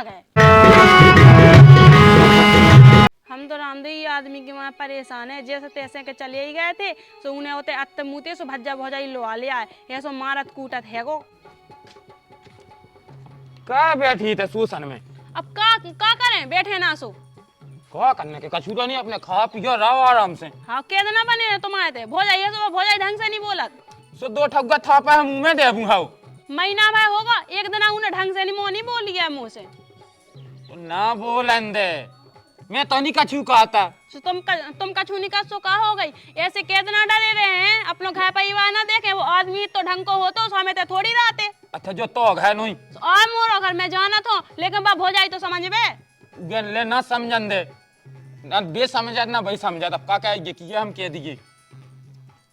आ गए। हम तो रामदेवी आदमी की वहाँ परेशान है, जैसे तैसे के चले ही गए थे सो उन्हें होते अत्ते मुते सो भज्जा भौजाई लो ले आए, ये सो मारत कूटत है गो। क्या बैठी थे सूसन में? अब का करें, बैठे ना सो। क्या करने के कछु तो नहीं, अपने खा पियो रहो आराम से। हाँ के ना बने तुम्हारे थे भौजाई है, सो भौजाई ढंग से नहीं बोलत। सो दो ठग्गा थापा है मुंह में दे बुहाओ। महीना भर होगा एक दिन उन्हें ढंग से नहीं मुँह नहीं बोली है मुँह से। तो ना बोलन दे, मैं तो नहीं कछु कहता। तो तुम कछु नहीं कर सो का हो गई, ऐसे कितना डरे रहे हैं, अपनो घर परिवार ना देखे, वो आदमी तो ढंग को हो तो हमें तो थोड़ी रहते। अच्छा जो तो है नहीं और मोर अगर मैं जाना तो लेकिन बाप हो जाए तो समझ में ले ना समझन दे, ना बे समझा ना भाई समझा, तब का कहेंगे कि ये हम कह दिए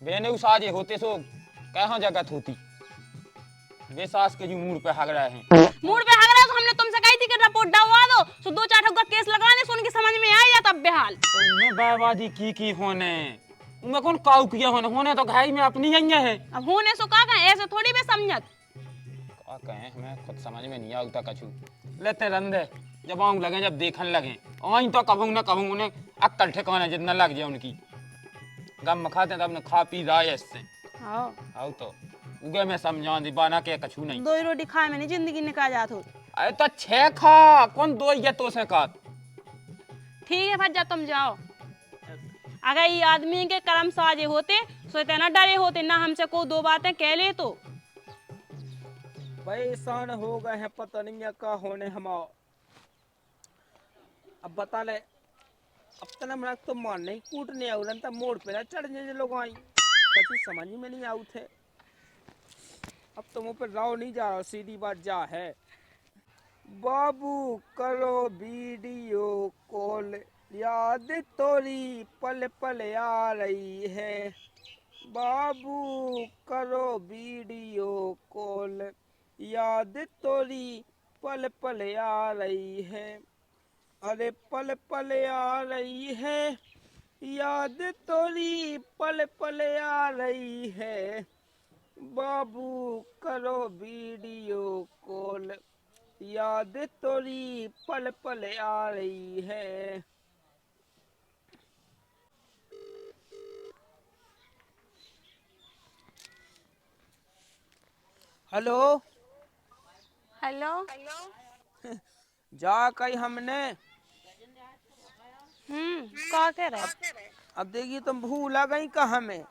बेने उस आज होते सो कहाँ जगत होती। वे सास के जो मूड पे हग रहे हैं, मूड पे हग रहा है, तो हमने तुमसे कही थी कि रिपोर्ट डलवा दो, सो 2-4 ठग का केस लगवाने सुन के समझ में आया तब बेहाल। तो मैं बाबाजी की होने मैं कौन काऊ किया होने तो घाई में अपनी यही है। अब होने सो का कहें, ऐसे थोड़ी भी समझत का कहें, हमें खुद समझ में नहीं आता कछु। लेते रंधे जब आऊं लगे, जब देखन लगे आई तो कभू ना कभू उन्हें अक्कल ठिकाने जितना लग जाए उनकी। गम में खाते तब खा पी रहा है इससे। हाँ आओ तो उगे में समझा दी बाना के कछु नहीं। 2 रोटी खाए में नहीं जिंदगी निकाल जात हो। अरे तो 6 खा, कौन 2 ये तो से का। ठीक है भज्जा तुम जाओ, अगर ये आदमी के कर्म साजे होते सो इतना डरे होते ना हमसे को 2 बातें कह ले तो। परेशान हो गए हैं, पता नहीं क्या होने हम। अब बता ले, अब तना मना तो मान नहीं कूटने आउ तब मोड़ पे ना चढ़ने जे लोग आई कुछ समझ में नहीं आउ थे। अब तो मुँह पे राव नहीं जा रहा, सीधी बात जा है। बाबू करो वीडियो कॉल, याद तोरी पल पल आ रही है। बाबू करो वीडियो कॉल, याद तोरी पल पल आ रही है। अरे पल पल आ रही है, याद तोरी पल पल आ रही है। बाबू करो वीडियो कॉल, याद तोरी पल पल आ रही है। हेलो हेलो जा कही हमने। का कह रहे अब देखिए तुम भूला गई कहाँ में।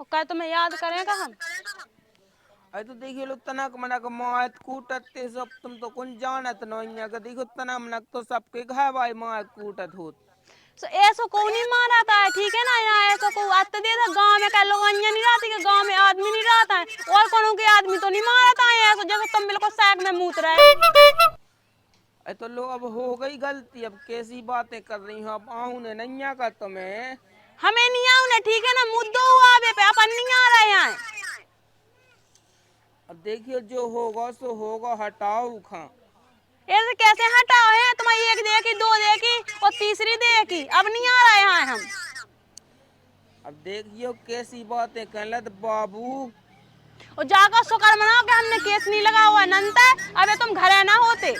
और का तुम्हें याद करेंगे हम। अरे तो देखिए लोग तनक मनक मात कूटते सब, तुम तो कौन जानत नहीं है। देखो तना मनक तो सबके घर भाई मात कूटत होत। सो ऐसो को नहीं मारा था, ठीक है ना, यहाँ ऐसो को आते दे था गांव में, क्या लोग अन्य नहीं रहती कि गांव में आदमी नहीं रहता है, और कोनो के आदमी तो नहीं मारा था ऐसो, जैसे तुम बिल्कुल सैक में मूत रहे। अरे तो लो अब हो गई गलती, अब कैसी बातें कर रही हो। अब आऊं ने नहीं का तुम्हें। हमें नहीं आऊ ना, ठीक है ना, मुद्दो हुआ बे पे अपन नहीं आ रहे हैं। अब देखियो जो होगा सो होगा, हटाओ खा। ऐसे कैसे हटाओ है, तुम्हारी 1 देखी 2 देखी और तीसरी देखी, अब नहीं आ रहे हैं हम। अब देखियो कैसी बातें कहलत बाबू। और जाकर शुक्र मनाओ कि हमने केस नहीं लगा हुआ नंता, अबे तुम घरे ना होते।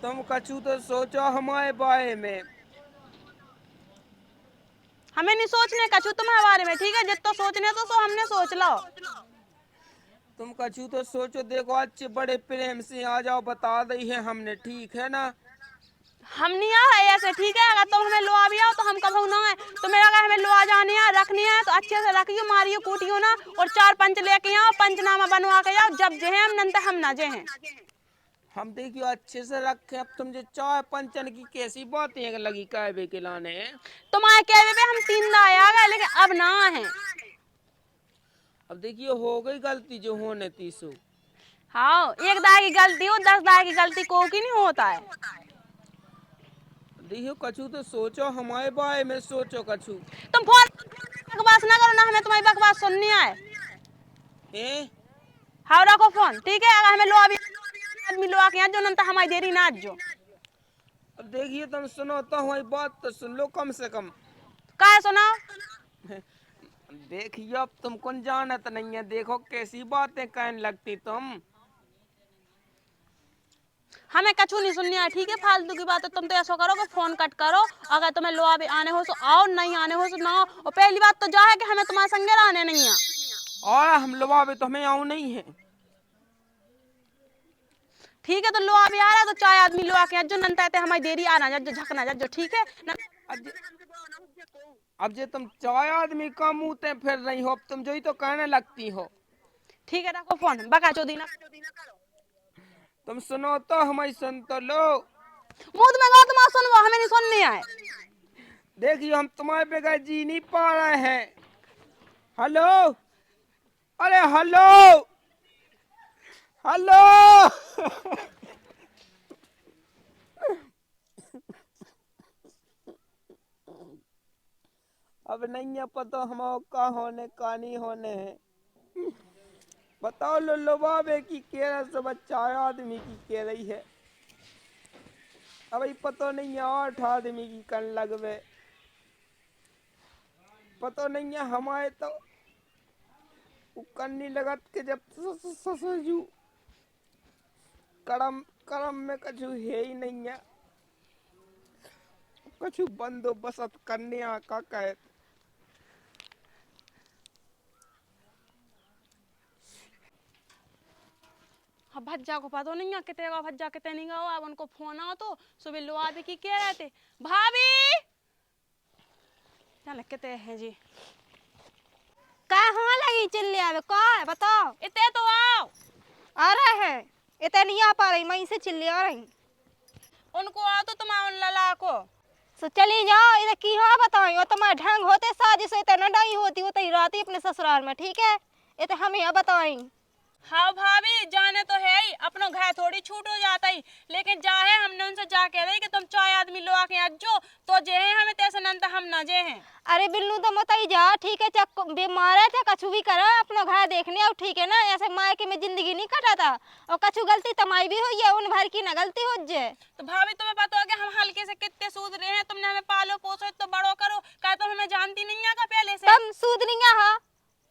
तुम कछु तो सोचो हमारे बारे में। हमें नहीं सोचने कछु तुम्हारे बारे में, ठीक है, जितना सोचने तो सो हमने सोच लो। तुम कछु तो सोचो, देखो अच्छे बड़े प्रेम से आ जाओ, बता दी है हमने, ठीक है ना। हम नहीं आ रहे ऐसे, ठीक है, अगर तुम हमें लो आ भी आओ तो हम कभी ना है, तुम्हें अगर हमें लो आ जाने है रखनी है तो अच्छे से रखियो, मारियो कूटियो ना, और 4 पंच लेके आओ, पंचनामा बनवा के जाओ, जब जे हम नंते हम ना जे हैं। हम देखियो अच्छे से रखे। अब तुम जो चाय पंचन की कैसी बातें लगी कहवे के लाने। तुम्हारे कहवे पे हम 3 दाए आ गए, लेकिन अब ना है। अब देखियो हो गई गलती जो होने तीसो। हाँ 1 दाए की गलती हो, 10 दाए की गलती को की नहीं होता है। देखियो कछु तो सोचो हमारे बारे में, सोचो कछु। तुम फोन बकवास ना करो ना, हमें तुम्हारी बकवास सुननी है। हाँ रखो फोन, ठीक है, अगर हमें लो अभी आदमी लो आके जो नंता हमारी देरी ना जो। अब देखिए तुम सुनो तो हमारी बात तो सुन लो कम से कम। का सुनाओ। देखिए अब तुम कौन जानत नहीं है, देखो कैसी बातें कहने लगती तुम। हमें कछु नहीं सुननी है, ठीक है? फालतू की बात है। तुम तो ऐसा करो कि फोन कट करो, अगर तुम्हें लोहा भी आने हो तो आओ, नहीं आने हो तो ना आओ। और पहली बात तो जा है कि हमें तुम्हारे संगे रहने नहीं है। और हम लोग अभी तो हमें आऊ नहीं है। ठीक है, तो लोहा भी आ रहा है तो चाय आदमी लोहा के जो नंता है हमारी देरी आना जो झकना जो, ठीक है न? अब जे तुम चाय आदमी का मुंह ते फिर रही हो, अब तुम जो ही तो कहने लगती हो। ठीक है, रखो फोन, बका चोदी ना करो। तुम सुनो तो हमारी सुन तो लो। मुंह में गो तुम्हारा सुनवा, हमें नहीं सुननी है। देखिए हम तुम्हारे बगैर जी नहीं पा रहे हैं। हेलो, अरे हेलो हेलो। अब नहीं है पता हम का होने का नहीं होने है। बताओ लो बाबे की केरा से बच्चा आदमी की के रही है। अब पता नहीं है 8 आदमी की कन लगवे। पता नहीं है हमारे तो करनी लगत के जब ससुजू करम करम में कछु है ही नहीं है। कछु बंदोबस्त करने का कहे। अब भज्जा को पता नहीं है कितने का भज्जा कितने नहीं गया। अब उनको फोन आओ तो सुबह लोहा भी की कह रहे थे भाभी चल कितने है जी। का होने लगी चिल्ले आवे का है बताओ। इतने तो आओ। आ रहे हैं, इतने नहीं आ पा रही, मैं से चिल्ले आ रही। उनको आओ तो तुम उन लला को सो चली जाओ, इधर की हो बताओ। वो तुम्हारे ढंग होते साजिश होते न डाई होती वो तई रहती अपने ससुराल में, ठीक है? ये तो हम यहाँ बताई। हाँ भाभी जाने तो है ही, अपनो घर थोड़ी छूट हो जाता ही, लेकिन जा है हमने उनसे जा कह रही कि तुम चाय आदमी लो आके अज्जो तो जे है हमें तैसे नंता हम ना जे हैं। अरे बिल्लू तो मत ही जा, ठीक है? चक बीमार है थे कछु भी करो अपना घर देखने अब, ठीक है ना? ऐसे मायके में जिंदगी नहीं कटा था। और कछु गलती तमाई भी हुई है, उन भर की ना गलती हो जाए। तो भाभी तुम्हें पता हो कि हम हल्के से कितने सूद रहे हैं, तुमने हमें पालो पोसो तो बड़ो करो, क्या तुम हमें जानती नहीं है का पहले से? तुम सूदरी हो,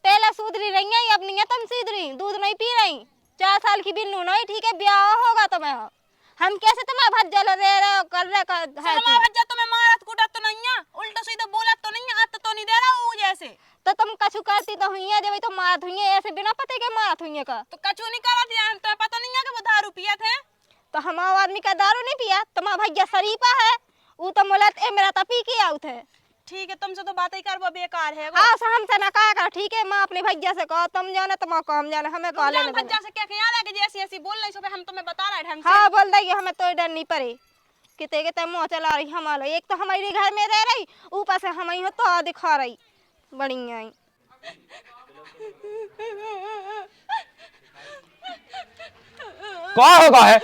पहले सूदरी रही है, अब नहीं है तुम सीधरी, दूध नहीं पी रही। 4 साल की बिन्नू नहीं, ठीक है? ब्याह होगा तुम्हें। हम कैसे तुम्हें भज्जा ले रहे कर रहे है हमारा भज्जा तुम्हें मारत कूटत तो नहीं है, उल्टा सीधा बोलत तो नहीं है, आत तो नहीं दे रहा वो जैसे। तो तुम कछु करती तो हुई है, जब तो मारत हुई है ऐसे बिना पते के मारत हुई है का? तो कछु नहीं करा दिया, तुम्हें पता नहीं है कि वो दारू पिया थे? तो हमारा आदमी का दारू नहीं पिया, तुम्हारा भैया शरीफा है, वो तो मुलत ए मेरा तपी के आउत है। ठीक है, तुमसे तो बातें कर वो बेकार है वो। हाँ हमसे ना कहा कर, ठीक है? माँ अपने भैया से कहो, तुम जाने तुम काम जाने, हमें कॉल लेने भज्जा से क्या ख्याल है कि जैसी ऐसी बोल रही सुबह हम तुम्हें बता रहे ढंग से। हाँ बोल देगी, हमें तो डर नहीं पड़े। कितने कितने मुँह चला रही हमारा, एक तो हमारे घर में रह रही, ऊपर से हम ही तो दिखा रही बढ़िया ही। क्या होगा है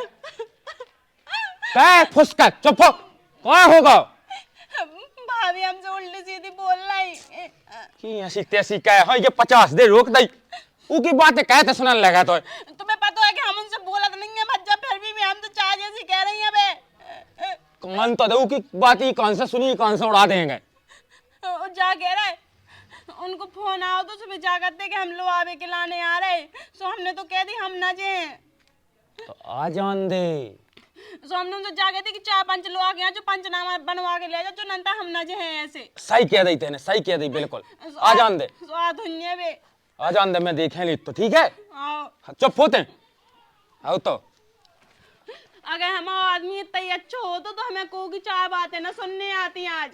क्या फुसका चुप हो, क्या होगा? भाभी हमसे उल्टी सीधी बोल रही की ऐसी तैसी क्या है? ये 50 दे रोक दई, उकी बातें कहते सुनने लगा तो। तुम्हें पता है कि हम उनसे बोला तो नहीं है भज्जा, फिर भी हम तो चाय जैसी कह रही हैं बे। मन तो दो की बात ही कौन सा सुनी कौन सा उड़ा देंगे। जा कह रहा है उनको फोन आओ तो सुबह जा करते कि हम लोग आवे के लाने आ रहे, सो हमने तो कह दी हम ना जे। तो आ जान दे। सो हमने उनसे जा कहते कि 4-5 लोग आ गए जो पंचनामा बनवा के ले जाओ, जो नंता हम ना जे हैं ऐसे। सही कह दी तेने, सही कह दी बिल्कुल। आ जान दे, सो आ धुन्ये बे। आ जान दे, मैं देखे ली तो ठीक है। आओ चुप होते आओ तो। अगर हमारा आदमी इतना ही अच्छा हो तो हमें को की चार बातें ना सुनने आती आज।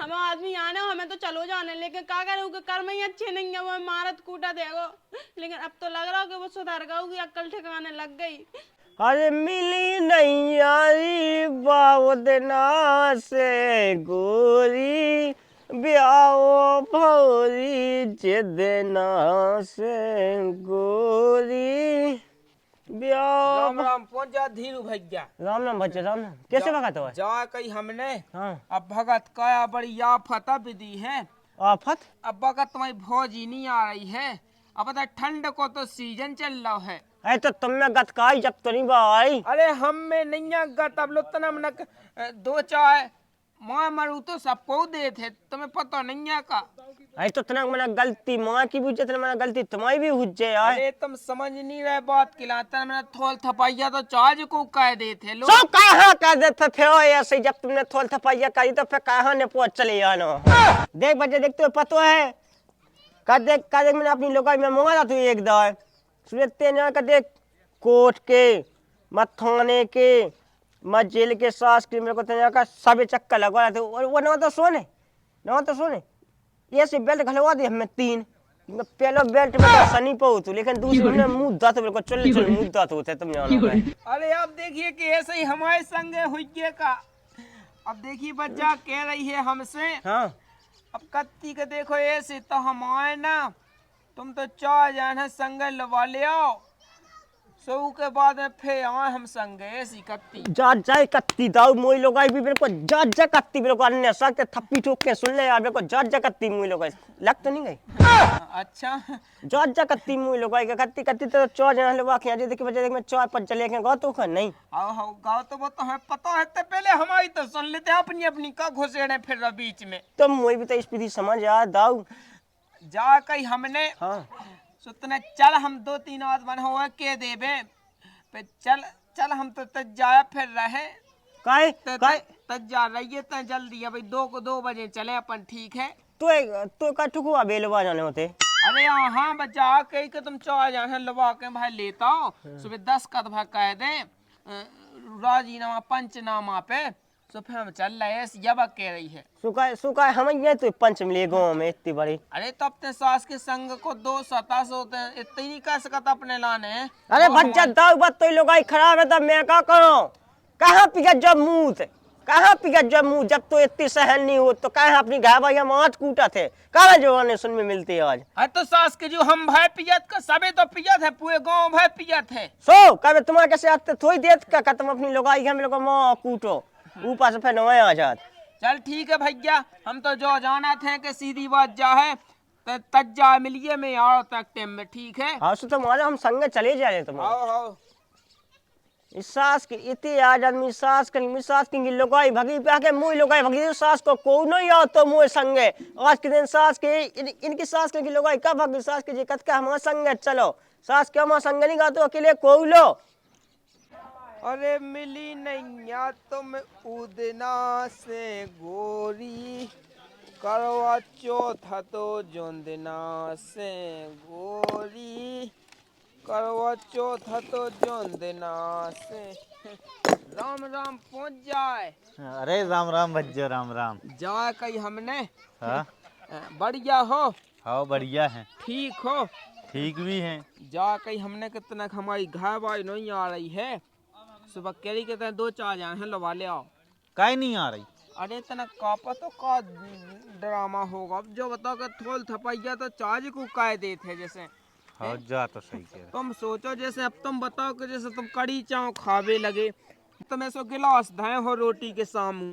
हमारा आदमी आने हमें तो चलो जाने, लेकिन क्या करे कर्म ही अच्छे नहीं है, वो मारत कूटा देगो। लेकिन अब तो लग रहा हो कि वो सुधर गई, अक्ल ठिकाने लग गई। अरे मिली नहीं यारी बावदना से गोरी, ब्याओ भौरी जिदना से गोरी, ब्याओ। राम राम पहुंच जा धीरू भैया। राम राम बच्चे राम राम, कैसे भगत हो? जा कही हमने। हाँ अब भगत का बड़ी आफत विधि है। आफत? अब भगत तुम्हारी भौजी नहीं आ रही है। अब पता ठंड को तो सीजन चल रहा है। अरे तो तुम में गत का आई जब तो नहीं भाई। अरे हम में नहीं गत, अब लो तना मनक 2 चाय माँ मरू तो सबको दे थे, तुम्हें पता नहीं है का? आई तो तना मना गलती माँ की भी जितना मना गलती तुम्हारी भी हुज्जे यार। अरे तुम समझ नहीं रहे बात खिलाता मैंने थोल थपाइया तो चार्ज को कह दे थे लोग। सो कहाँ कर देते थे हो ऐसे, जब तुमने थोल थपाइया करी तो फिर कहाँ ने पहुंच चले जानो। देख बच्चे देखते हो पतो है का देख मैंने अपनी लोकाई में मंगा तू एक दार सुनते ना का देख कोर्ट के मत थाने के मत जेल के सास के मेरे को तेरा का सब चक्कर लगवा थे और वो ना तो सोने ये से बेल्ट घलवा दी हमें 3 पहला बेल्ट में तो सनी पाऊ तू लेकिन दूसरे में मुंह दांत मेरे को चल मुंह दांत होते तुम जानो भाई। अरे अब देखिए कि ऐसे ही हमारे संग हुई का। अब देखिए बच्चा कह रही है हमसे। हाँ अब कत्ती के देखो ऐसे तो हम आए ना, तुम तो 4 जाना संग लवा ले आओ, सो के बाद में फिर आए हम संग ऐसी कत्ती। जा कत्ती दाऊ मोई लोग आई भी मेरे को जा कत्ती मेरे को अन्य सकते थप्पी ठोक के सुन ले यार मेरे को जा कत्ती मोई लोग लग तो नहीं गई। अच्छा जा कत्ती मोई लोग आई कत्ती तो 4 जना लोग आके आज देख बजे देख मैं 4-5 चले गए गौ तो नहीं आओ गाओ तो वो तो हमें पता है, तो पहले हमारी तो सुन लेते हैं अपनी अपनी का घुसेड़े फिर बीच में। तो मोई भी तो इस विधि समझ यार दाऊ जा कही हमने हाँ सुतने चल हम 2-3 आदमी हो के देवे पे चल हम तो तज जाया फिर रहे काय तज जा रही है तो जल्दी है भाई 2 बजे चले अपन ठीक है। तो का ठुकुआ बेलवा जाने होते। अरे हाँ बचा कही के तुम 4 जाने लवा के भाई लेता हो सुबह 10 का तो भाई कह दे राजीनामा पंचनामा पे तो फिर हम चल रहे यबा कह रही है। सुकाय हम ये तो पंच मिले गाँव में इतनी बड़ी। अरे तो अपने सास के संग को 2 सतास होते हैं, इतनी नहीं कह सकता अपने लाने। अरे बच्चा दाऊ बात तो लोग खराब है तब मैं क्या करूं। कहाँ पिया जब मुंह जब तो इतनी सहन नहीं हो तो कहाँ अपनी घर भैया माथ कूटा थे कहाँ जवाने सुन में मिलती है आज। अरे तो सास के जो हम भाई पियत का सबे तो पियत है, पूरे गांव भाई पियत है। सो कभी तुम्हारे कैसे आते थोड़ी देर का तुम अपनी लोगाई है मेरे को माँ कूटो ऊपर से फिर नवाए आ जात। चल ठीक है भैया हम तो जो जाना थे कि सीधी बात जा है तो तज्जा मिलिए मैं आओ तक टाइम में ठीक है। हाँ सो तुम्हारे हम संग चले जा रहे तुम आओ इस सास के इतने आज आदमी सास की लोगाई भगी पे आके मुँह लोगाई भगी सास को को नहीं आओ तो मुँह संगे आज के दिन सास के इनकी सास की लोगाई कब भगी सास के जिकत का हमारे संगे चलो सास के हमारे संग नहीं गा तो अकेले को लो। अरे मिली नैया तुम उदना से गोरी करवा चौथ तो जोंदना से गोरी करवा चौथ तो जोंदना से। राम राम पहुंच जाए। अरे राम राम भज्जो राम राम। जा कही हमने। हाँ बढ़िया हो? हाँ बढ़िया है। ठीक हो? ठीक भी हैं। जा कही हमने कितना हमारी घर बाई नहीं आ रही है, सुबह केरी के तरह 2-4 जान है लवा ले आओ। काहे नहीं आ रही? अरे तना कापा तो का ड्रामा होगा। अब जो बताओ कि थोल थपाइया तो चार्ज को काय दे थे जैसे। हाँ जा तो सही कह रहे। तुम सोचो जैसे अब तुम बताओ कि जैसे तुम कड़ी चाव खावे लगे तुम ऐसो गिलास धाए हो रोटी के सामू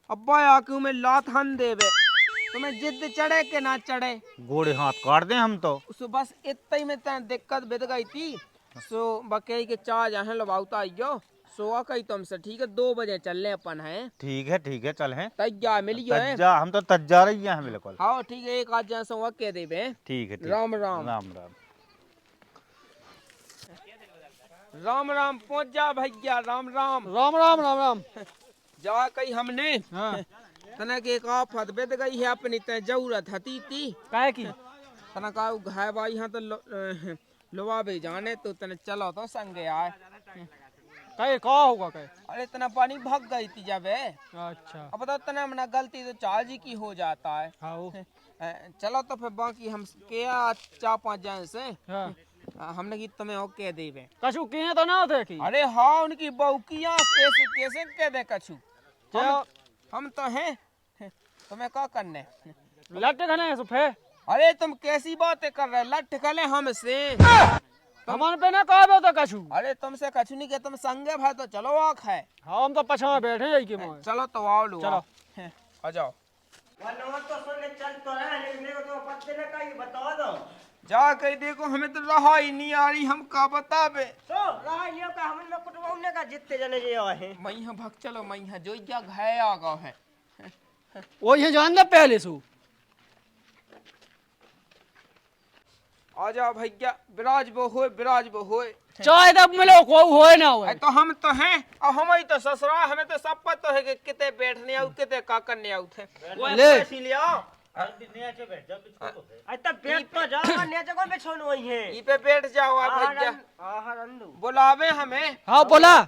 अब्बा आके में लात हन देवे तुम्हें जिद चढ़े के ना चढ़े गोड़े हाथ काट दें हम तो। सो बस इतना ही में तना दिक्कत बिद गई थी। सो बकई के 4 जाने लवाउता आइयो सोआ कही तुमसे ठीक है 2 बजे चलने अपन है। ठीक है चल हैं। तज्जा मिलियो है। तज्जा हम तो तज्जा रही हैं बिल्कुल। हाँ ठीक है 1 आध जन सोआ के देवे। ठीक है राम राम राम राम। राम राम पहुंच जा भैया। राम राम राम राम राम राम। जा कही हमने तना के एक आफत बिद गई है अपनी ते जरूरत हती थी काहे की तना का घाय बाई यहाँ तो लोवा भी जाने तो तने चलो तो संगे आए। काहे का होगा काहे। अरे तना पानी भग गई थी जब अच्छा अब तो तना मना गलती तो चार्ज ही की हो जाता है। हाँ चलो तो फिर बाकी हम के 4-5 जन से हमने की तुम्हें ओके देवे कछु किए तो ना होते की। अरे हाँ उनकी बौकियां कैसे कैसे कह दे कछु हम तो हैं तुम्हें क्या करने लट खने सुफे। अरे तुम कैसी बातें कर रहे लठ खले हमसे हमन पे ना कहबो तो कछु। अरे तुमसे कछु नहीं के तुम संगे भाई तो चलो आख है। हम तो पछा बैठे जाई के मोय। चलो तो आओ लो चलो आ जाओ। वरना तो सुनने चल तो है लेकिन मेरे को तो पत्ते ना कहीं बता दो। जा कही देखो हमें तो रहा ही नहीं आ रही हम का बतावे। तो रहा लियो का हमन में कुटवाउने का जितने जने जे आए हैं। मैं यहाँ भग चलो मैं यहाँ जो क्या घाय आ गया है वो ये जान दे पहले सु आ जाओ भैया, विराज बो होए। चाहे तब मिलो को होए ना होए। तो हम तो हैं और हम ही तो ससुरा, हमें तो सब पता है कि किते बैठने आउ किते का करने आउ थे। ले अच्छा बैठ तो जाओ, ने जगह पे छोड़ वही है। ई पे बैठ जाओ आप भैया, आहा रंदू बुलावे हमें। हाँ बोला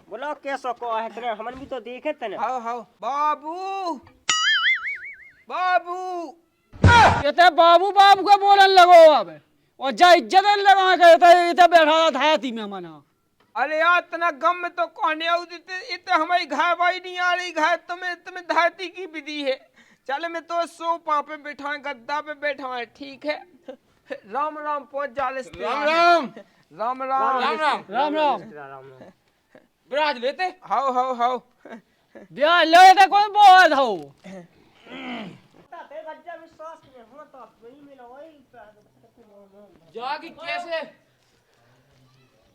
बोलो कैसो को है तेरे, हमन भी तो देखे तने। हाओ बाबू बाबू। ये ते बाबू बाबू के बोलन लगो अब और जा इज्जत लगा के इते बैठा था ती में मना। अरे यार इतना गम में तो कहने आउ इते हमारी घर भाई नहीं आ रही, घर तुम्हें धरती की विधि है। चल मैं तो सोफा पे बैठा है, गद्दा पे बैठा है, ठीक है। राम राम पहुंच जा राम राम राम राम राम राम राम राम विराज लेते हाओ ब्याह ले ते कोई बहुत हो ते गज्जा विश्वास में हो तो वही मिलो वही। जागी कैसे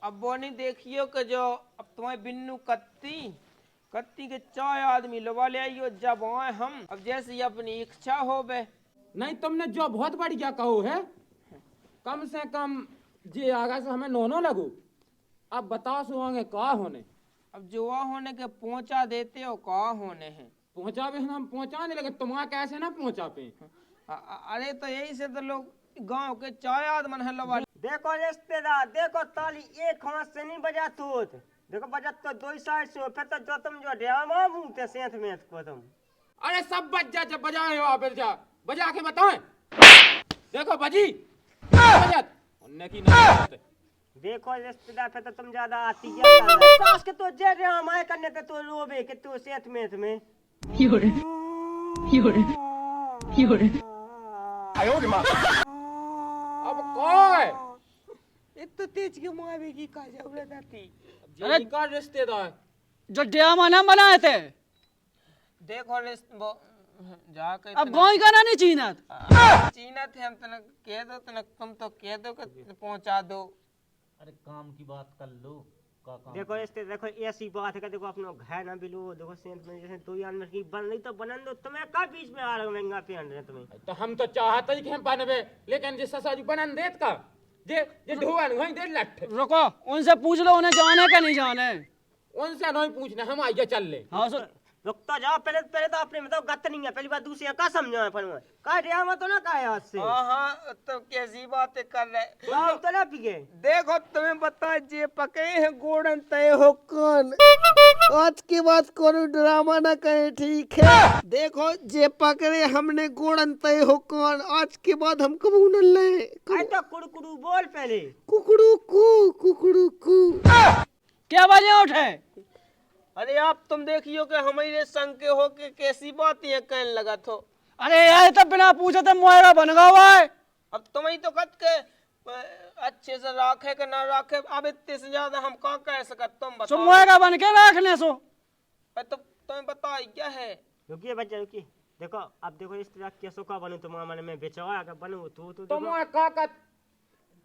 अब वो नहीं देखियो कि जो अब तुम्हें बिन्नू कत्ती के 4 आदमी लवा ले आइयो जब आए हम, अब जैसे ही अपनी इच्छा हो बे। नहीं तुमने जो बहुत बढ़िया कहो है, कम से कम जे आगा से हमें नोनो लगो। अब बताओ सुहांगे का होने। अब जो होने के पहुंचा देते हो का होने हैं। पहुंचा भी हम पहुंचा नहीं लगे, तुम्हारा कैसे ना पहुंचा पे। अरे तो यही से तो लोग गांव के 4 आदमी है लवा। देखो रिश्तेदार, देखो ताली एक हाथ से नहीं बजा तू, देखो बजा तो 2 साइड से, फिर तो जो तुम जो ड्रामा मूते सेंथ में को तुम। अरे सब बज जा, जब बजाए हो आप बजा के बताओ। देखो बजी बजत उन्ने की नहीं। देखो रिश्तेदार, फिर तो तुम ज्यादा आती क्या कर रहा सास के तो जे ड्रामा करने के तो रोबे के तू सेंथ में। अब कौन इतना तेज के मारे की का जरूरत आती। अरे का रिश्तेदार जो ड्रामा ना बनाए थे। देखो जाके अब गोई का ना नहीं चीनत चीना थे हम तने कह दो, तने तुम तो कह दो कि पहुंचा दो। अरे काम की बात कर लो का काम। देखो रिश्ते, देखो ऐसी बात है कि देखो अपना घर ना बिलो, देखो सेंथ में जैसे 2 आदमी की बन नहीं तो बनन दो, तुम्हें का बीच में आ रहा महंगा पहन रहे तुम्हें। तो हम तो चाहते ही कि हम बनवे, लेकिन जे ससाजी बनन देत का जे ढोवन वहीं दे लठ। रुको उनसे पूछ लो उन्हें जाने का नहीं जाने। उनसे नहीं पूछना, हम आइए चल ले। हाँ रुक तो जाओ, पहले तो अपने में तो गत नहीं है, पहली बात। दूसरी का समझो है पर का ड्रामा तो ना का है आज से। हाँ तो कैसी बातें कर रहे। लाओ तो ना पिए। देखो तुम्हें बता, जे पके हैं गोड़न तय हो कौन, आज के बाद कोई ड्रामा ना कहे, ठीक है। देखो जे पकड़े हमने गोड़न तय हो कौन, आज के बाद हम कबू न ले। आई तो कुड़कुड़ू बोल पहले। कुकड़ू कू क्या बजे उठे। अरे आप तुम देखियो कि हमारे संग के हो के कैसी बातें कहने लगा थो। अरे यार तो बिना पूछे तो मोएगा बन गया हुआ है। अब तुम ही तो कत के अच्छे से राखे के ना राखे, अब इतने से ज्यादा हम क्या कह सकते, तुम सो बताओ। मोएगा बन के रखने सो। तो तुम्हें बताओ क्या है। रुकिए बच्चा रुकिए, देखो अब देखो इस तरह कैसो का बनू तुम्हारा मन में बेचवा का बनू तू तो तुम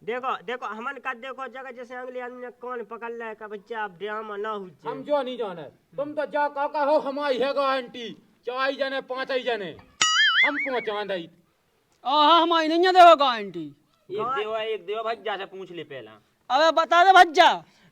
देखो का देखो हमन का देखो जगह जैसे अगले आदमी ने कौन पकड़ लिया का बच्चा, अब ड्रामा ना हो हम जो नहीं जाने। तुम तो जा का हो हमारी है गारंटी, 4 जने 5 जने हम पहुंचा दई। हाँ हमारी नहीं देखो गारंटी। एक देवा भज्जा से पूछ ले पहला। अबे बता दे भज्जा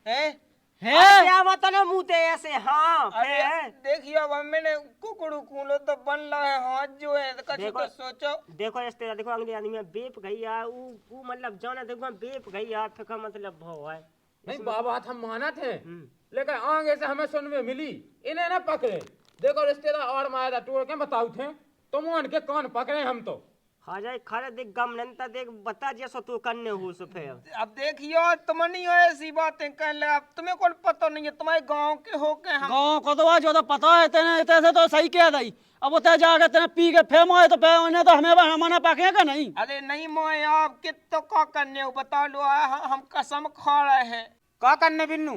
हैं? है ड्रामा तो ना मुते ऐसे। हाँ अरे देखियो अब मैंने कुकड़ू कूलो तो बन रहा है, हाथ जो है तो कछु तो सोचो। देखो इस तरह देखो अगले आदमी में बेप गई यार, वो मतलब जाना देखो बेप गई यार, फिर का मतलब भाव है। नहीं बाबा हम माना थे, लेकिन आगे से हमें सुन में मिली इन्हें ना पकड़े। देखो रिश्तेदार और माया टोड़ के बताऊ थे, तुम उनके कौन पकड़े। हम तो खा जाए खारे देख गम नंता देख बता जैसो तू करने हो सो फिर। अब देखियो तुम नहीं हो ऐसी बातें कहने लगा, अब तुम्हें कौन पता नहीं है, तुम्हारे गांव के हो के हम। गाँव को तो जो तो पता है तेने इतने से तो सही कह दई। अब उतने जाके तेने पी के फेम आए तो उन्हें तो हमें हमारा पकेगा नहीं। अरे नहीं मोए आप कित तो क्या करने हो बता लो, हम कसम खा रहे हैं। क्या करने बिन्नू।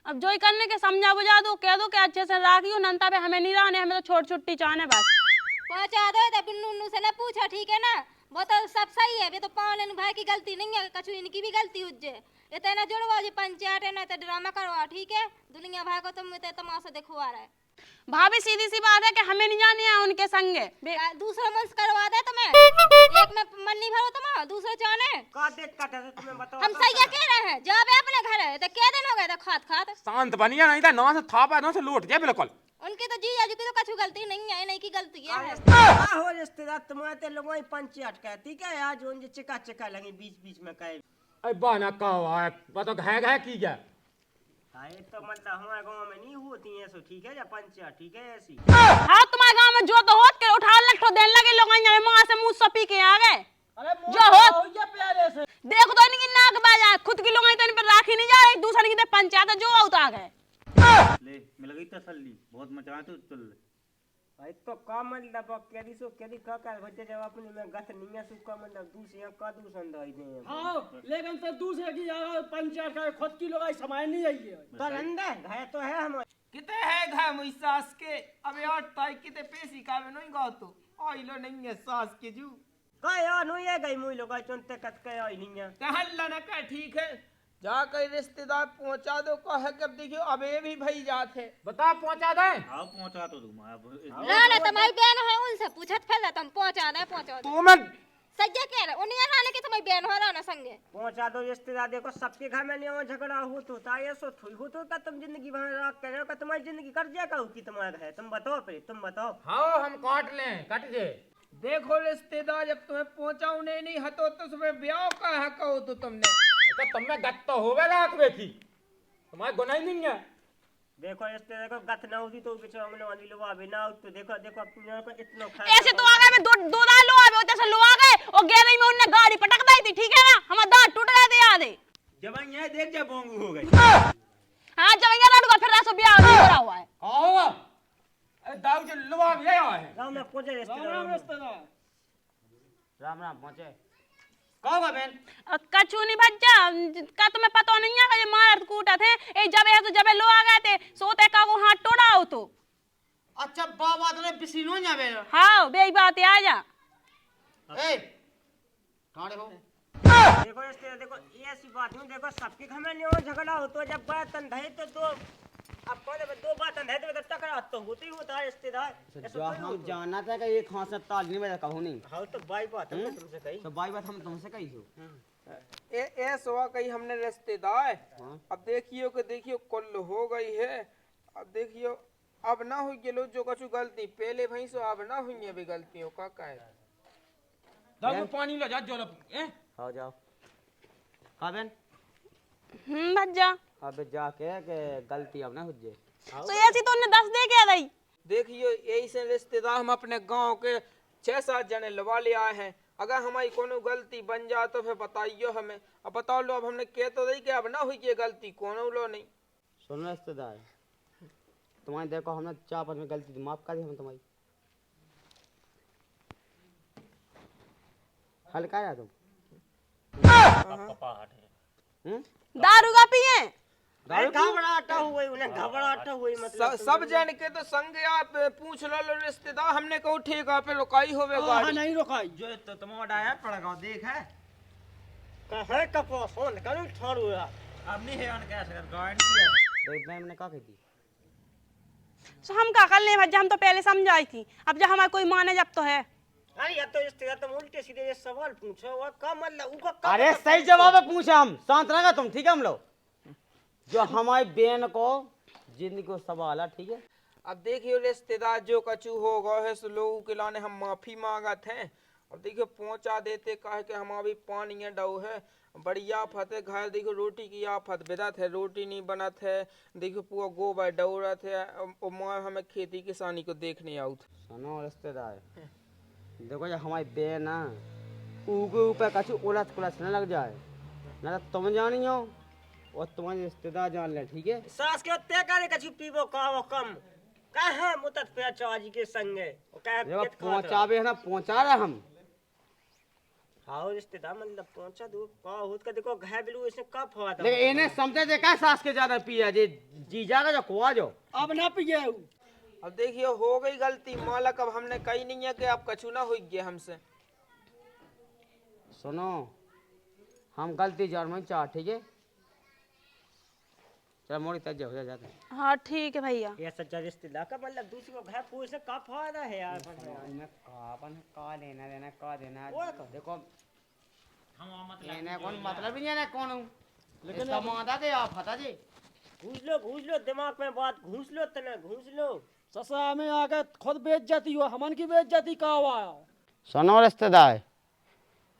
अब जो ही करने के समझा बुझा दो, कह दो कि अच्छे से राखियो नंता पे हमें नहीं रहने, हमें तो छोट छुट्टी चाहने बस। पहुंचा दो तो बिन्नू से ना पूछा, ठीक है ना। वो तो सब सही है, ये तो पावन भाई की गलती नहीं है, कछु इनकी भी गलती उज्जे। ये तो ना जुड़वा जी पंचायत है ना तो ड्रामा करवा, ठीक है। दुनिया भाई को तुम तो तमाशा दिखवा रहा है। भाभी सीधी सी बात है कि हमें नहीं जाने हैं उनके संगे। दूसरा मंच करवा दे तुम्हें, एक में मन नहीं भरो तुम, दूसरे जाने। का देख का था तुम्हें बताओ। हम सही कह रहे हैं, जावे अपने घर है तो क्या दिन हो गए थे खात खात। शांत बनिया नहीं था, नौ से थापा नौ से लौट जाए बिल्कुल। उनकी तो जीजा जी की तो कछु गलती नहीं है, नहीं की गलती है। हो रिश्तेदार तुम्हारे लोगों ही पंचायत का ठीक है आज उन चिका चिका लगी बीच बीच में कहे। अरे बाना का हुआ है बता है की क्या। ये तो मतलब हमारे गांव में नहीं होती है सो ठीक है या पंचायत ठीक है ऐसी। हाँ तुम्हारे गांव में जो तो होत के उठा लट्ठो देने लगे लोग यहाँ मां से मुंह सपी के आ गए। जो होत प्यारे से देखो तो इनकी नाक बाजा खुद की लोग तो इन पर राखी नहीं जा रही, दूसरे की तो पंचायत जो उठा गए। ले मिल गई तसल्ली, बहुत मचाए तो चल। भाई तो का मतलब केदी सो केदी का बच्चे जब अपने में गथ नहीं है सो का मतलब दूसरे का दूसर दई दे। हाँ लेकिन तो दूसरे की जगह पंचायत का खुद की लोग समय नहीं आई है। तो अंदर घाय तो है हम किते है घा मुई सास के अबे और ताई किते पेशी का में नहीं गाओ तो आइलो नहीं है सास के जू का यार नो ये गई मुई लोग चोंते कत के आई नहीं है कहला ना का ठीक है जा कर रिश्तेदार पहुंचा दो कह कब देखियो अबे भी भई जात है बता पहुंचा दे। हाँ पहुंचा तो दूँ ना ना तुम्हारी बहन है उनसे पूछत फिर तुम पहुंचा दे। तू मैं सज्जा कह रहे उन्हीं रहने की तुम्हारी बहन हो रहा ना संगे पहुंचा दो रिश्तेदार देखो सबके घर में नहीं झगड़ा हो तो ताये सो थोड़ी हो तो का तुम जिंदगी भर राख कर रहे हो का तुम्हारी जिंदगी कर जाएगा कि तुम्हारा है तुम बताओ पहले तुम बताओ। हाँ हम काट लें कट जे। देखो रिश्तेदार जब तुम्हें पहुंचाऊने नहीं हतो तो सुबह ब्याह का है कहो तो तुमने तो तुम में गत तो होवे रात बैठी तुम्हारे गुनाह ही नहीं है। देखो रिश्तेदार को गत ना होती तो बेचारा हमने वाली लोग अभी ना तो देखो देखो अपने को इतना ऐसे तो आ गए में दो दाल लो आवे उधर से लो आ गए और गैरेज में उनने गाड़ी पटक दी थी ठीक है ना, हमारा दांत टूट गए थे याद है। जब यहाँ देख जा बोंगू हो गई। हाँ जब यहाँ लड़का फिर रासो ब्याह नहीं हो रहा हुआ है। आओ अरे दाऊ जो लुआ ले आया है। गांव में पहुंचे रिश्तेदार राम राम पहुंचे कहोगा बहन कछु नहीं भज्जा का तुम्हें पता नहीं है ये मारत कूटा थे ए जब है तो जब लो आ गए थे सोते का को हाथ तोड़ा हो तो। अच्छा बाबा तो बिसिनो जावे हाँ बेई बात है आ जा। ए ठाड़े हो देखो रिश्तेदार देखो ये ऐसी बात नहीं देखो सबके घर में नहीं झगड़ा हो तो जब बात अंधे तो दो अब पहले दो बात अंधे तो टकरा तो होती ही होता है रिश्तेदार। जो हम जानना था कि एक हाथ से ताल नहीं बजा कहूँ नहीं। हाँ तो बाई बात है तुमसे कही तो बाई बात हम तुमसे कही हो। ए सोआ कही हमने रिश्तेदार अब देखियो कुल हो गई है अब देखियो अब ना हुई गेलो जो कछु गलती पहले भई सो अब ना हुई है भी गलतियों का है। दाऊ पानी ले जा जो ए हाँ जाओ हाँ बहन भज्जा अब जाके के गलती अब ना हो जाए। तो ऐसी तो उन्हें 10 दे के दई। देखियो यही से रिश्तेदार हम अपने गांव के 6-7 जने लवा ले आए हैं, अगर हमारी कोनो गलती बन जाए तो फिर बताइयो हमें। अब बताओ लो अब हमने कह तो दी कि अब ना हुई ये गलती कोनो लो नहीं। सुन रिश्तेदार तुम्हारी देखो हमने 4-5 में गलती थी माफ कर दी हम तुम्हारी हल्का है तुम दारू का पिए घबराहट हुई उन्हें घबराहट हुई मतलब सब जन के तो संग आप पूछ लो रिश्तेदार हमने कहो ठीक है पे रुकाई होवे हाँ गाड़ी नहीं रुकाई जो तो तुम्हारा आया पड़गा देख है है कपो फोन करूं छोड़ू अब नहीं है उनके ऐसे गारंटी है। देख मैम ने कहा कहती तो हम का कर ले भज्जा हम तो पहले समझाई थी अब जब हमारा कोई माने जब तो है। अरे या तो रिश्तेदार तुम उल्टे सीधे ये सवाल पूछो वो का मतलब उनका का अरे सही जवाब है पूछा हम शांत रहा तुम ठीक है हम लोग जो हमारी बहन को जिंदगी को सवाल है ठीक है। अब देखियो रिश्तेदार जो कछु हो गए है सो लोगों के लाने हम माफी मांगत हैं और देखियो पहुंचा देते कहे कि हम अभी पानी है डऊ है बड़ी आफत है घर देखो रोटी की आफत बेदत है रोटी नहीं बनत है देखो पूरा गोबर डौरत है और माँ हमें खेती किसानी को देखने आउत। सुनो रिश्तेदार देखो जब हमारी बहन ना ऊके ऊपर कछु उलट पुलट न लग जाए ना तो तुम जानी हो और तुम्हारे रिश्तेदार जान ले ठीक है। सास के ते करे कछु पीबो कावो कम कहां मुतत पे चाजी के संगे वो कहे देखो पहुंचावे है ना पहुंचा रहे हम हां रिश्तेदार मतलब पहुंचा दो का होत का देखो घाय बिलू इसने कब हुआ था लेकिन इन्हें समझे देखा सास के ज्यादा पिया जी जी जाएगा जो खुआ जो अब ना पिए अब देखियो हो गई गलती मालक अब हमने कही नहीं है कि आप कछु ना हुई गए हमसे। सुनो हम गलती जान में चाह ठीक है चल मोड़ी तज्जा हो जाते हैं। हाँ ठीक है भैया। ये सच्चा रिश्तेदार का मतलब दूसरे को घर पूछने का फायदा है यार। इन्हें का लेना देना का देना देखो इन्हें कौन मतलब ही नहीं है कौन हूँ लेकिन माता के आप हता जी घूस लो दिमाग में बात घूस लो तना घूस लो। ससा में आके खुद बेइज्जती हो, हमन की बेइज्जती का हुआ। सुनो रिश्तेदार,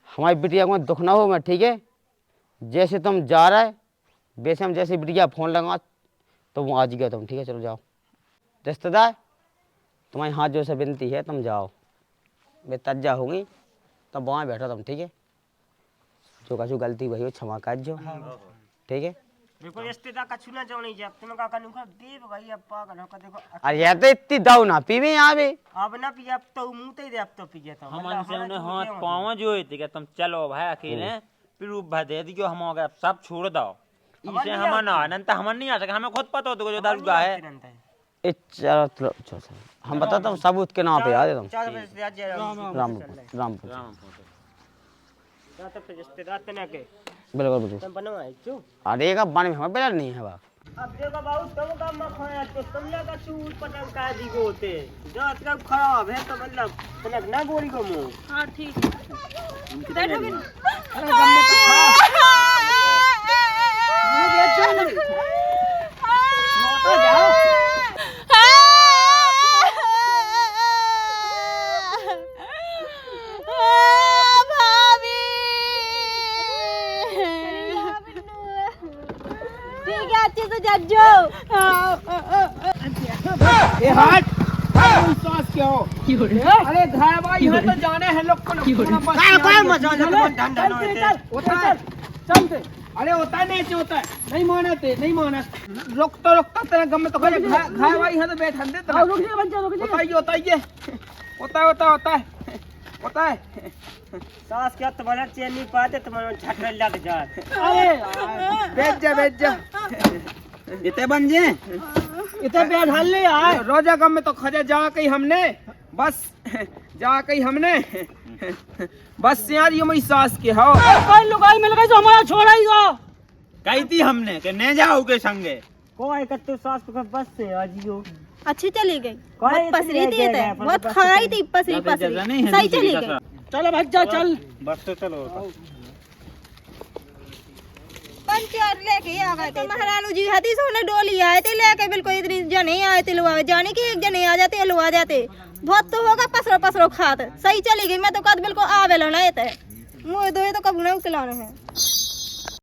हमारी बिटिया को दुख ना हो मैं, ठीक है? जैसे तुम जा रहे वैसे हम जैसे बिटिया फोन लगा तो वो आज गया तुम, ठीक है? चलो जाओ रिश्तेदार, तुम्हारी हाथ जो से विनती है तुम जाओ, वे तज्जा होंगी तब वहाँ बैठो तुम, ठीक है? जो कछु गलती वही हो क्षमा कर जो, ठीक है? देखो रिश्तेदार का छूना चाहो नहीं जब तुम्हें का कनुका देव भाई अब पागल हो का देखो। अरे ये तो इतनी दाऊ ना पीवे यहाँ पे। अब ना पिया अब तो मुंह ते दे अब तो पिया तो हम से उन्हें हाथ पाँव जो है कि तुम चलो भाई अकेले फिर भर दे दी हम हो गए सब छोड़ दो इसे हम ना अनंत हम नहीं आ सके, हमें खुद पता होता जो दारू का है। चलो चलो चलो हम बताते हैं सबूत के नाम पे आ तुम। रामपुर रामपुर तो फिर रिश्तेदार तना के बिल्कुल बिल्कुल। तुम बनवाए चू अरे का बन में हमें बेला नहीं है बा। अब देखो बाबू तुम का मखोया तो तुम लगा चूर पटन का दी गोते जो तक खराब है तो मतलब तनक ना गोरी को मुंह। हाँ ठीक है। बैठो बिन। अरे गम में तो खा मुंह बेच तो जाओ। ठीक है अच्छे से जज्जो। ए हट सांस क्या हो अरे घर भाई है तो जाने हैं लोग को काय मजा ले डंडा नो चल होता है चलते अरे होता है नहीं होता है नहीं मानते नहीं माना रोकता तेरा गम में तो घर भाई है तो बैठ दे तो रुक जा बच्चा रुक जा होता है सास क्या तुम्हारा चैन नहीं पाते तुम्हारा झटका लग जाए। अरे बैठ जा इतने बन जे इतने बैठ हल ले आए रोजा गम में तो खजा जा कहीं हमने बस यार ये मेरी सास के हो कोई लुगाई मिल गई तो हमारा छोड़ा ही गो। कही थी हमने कि नहीं जाओ के संगे कोई कत्तू सास को बस से आजियो अच्छी चली गई, बहुत पसरी थी ये, बहुत खाई थी पसरी सही चली गई। चलो भज्जा चल बस तो चलो पंचायत लेके आ गए थे महारानू जी हती सोने डोली आए थे लेके बिल्कुल इतनी जने आए थे लोग जाने की एक जने आ जाते लोग आ जाते बहुत तो होगा पसरो खात सही चली गई। मैं तो कद बिल्कुल आवेलो ना थे मुँह दो तो कबू ना उकलाने हैं।